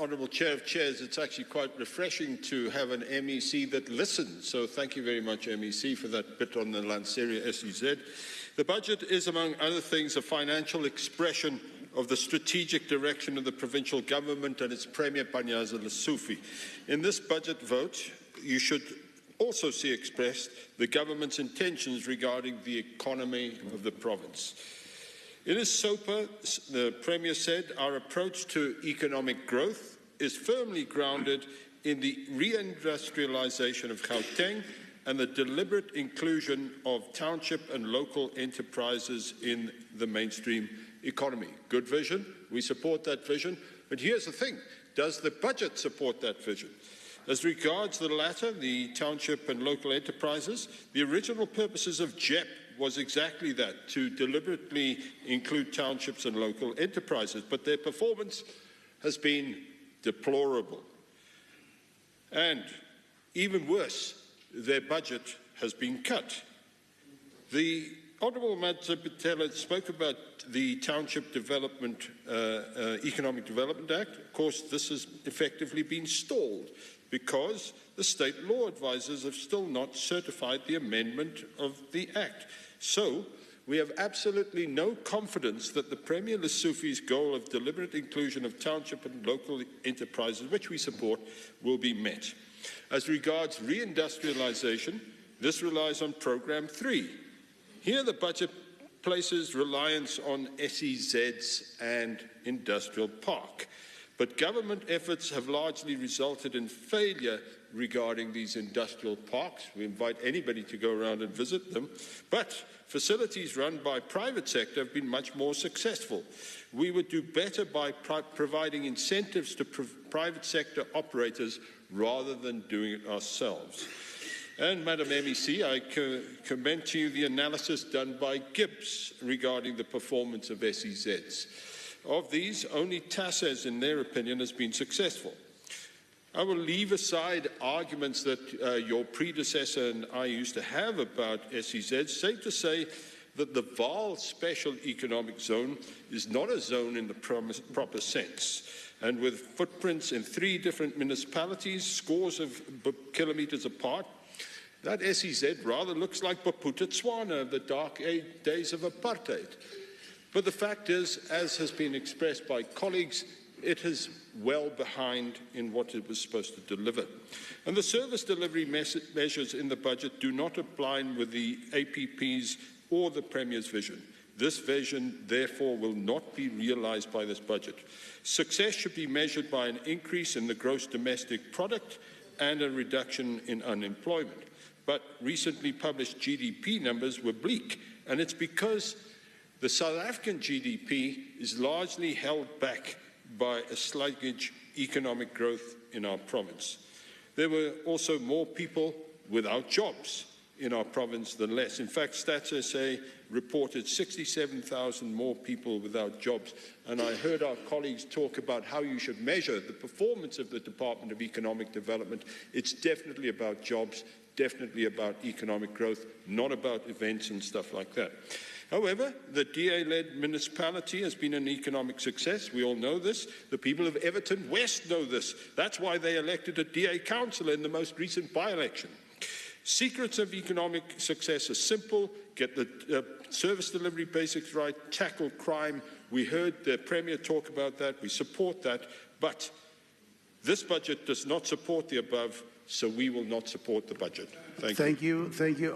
Honourable Chair of Chairs, it's actually quite refreshing to have an MEC that listens. So thank you very much, MEC, for that bit on the Lanseria SEZ. The budget is, among other things, a financial expression of the strategic direction of the provincial government and its Premier Gauteng Lesufi. In this budget vote, you should also see expressed the government's intentions regarding the economy of the province. In his SOPA, the Premier said, our approach to economic growth is firmly grounded in the reindustrialisation of Gauteng and the deliberate inclusion of township and local enterprises in the mainstream economy. Good vision. We support that vision. But here's the thing. Does the budget support that vision? As regards the latter, the township and local enterprises, the original purposes of JEP was exactly that, to deliberately include townships and local enterprises, but their performance has been deplorable. And even worse, their budget has been cut. The Honourable Propeller spoke about the Township Economic Development Act. Of course, this has effectively been stalled because the state law advisors have still not certified the amendment of the Act. So, we have absolutely no confidence that the Premier Lesufi's goal of deliberate inclusion of township and local enterprises, which we support, will be met. As regards reindustrialisation, this relies on Programme 3. Here the budget places reliance on SEZs and industrial park. But government efforts have largely resulted in failure regarding these industrial parks. We invite anybody to go around and visit them. But facilities run by private sector have been much more successful. We would do better by providing incentives to private sector operators rather than doing it ourselves. And, Madam MEC, I commend to you the analysis done by Gibbs regarding the performance of SEZs. Of these, only TASES, in their opinion, has been successful. I will leave aside arguments that your predecessor and I used to have about SEZs. Safe to say that the Vaal Special Economic Zone is not a zone in the proper sense. And with footprints in 3 different municipalities, scores of kilometres apart, that SEZ rather looks like Bophuthatswana, the dark days of apartheid. But the fact is, as has been expressed by colleagues, it is well behind in what it was supposed to deliver. And the service delivery measures in the budget do not align with the APP's or the Premier's vision. This vision, therefore, will not be realised by this budget. Success should be measured by an increase in the gross domestic product and a reduction in unemployment. But recently published GDP numbers were bleak, and it's because the South African GDP is largely held back by a sluggish economic growth in our province. There were also more people without jobs in our province than less. In fact, Stats SA reported 67,000 more people without jobs. And I heard our colleagues talk about how you should measure the performance of the Department of Economic Development. It's definitely about jobs, definitely about economic growth, not about events and stuff like that. However, the DA-led municipality has been an economic success. We all know this. The people of Everton West know this. That's why they elected a DA councillor in the most recent by-election. Secrets of economic success are simple. Get the service delivery basics right, tackle crime. We heard the Premier talk about that. We support that. But this budget does not support the above, so we will not support the budget. Thank you. Thank you.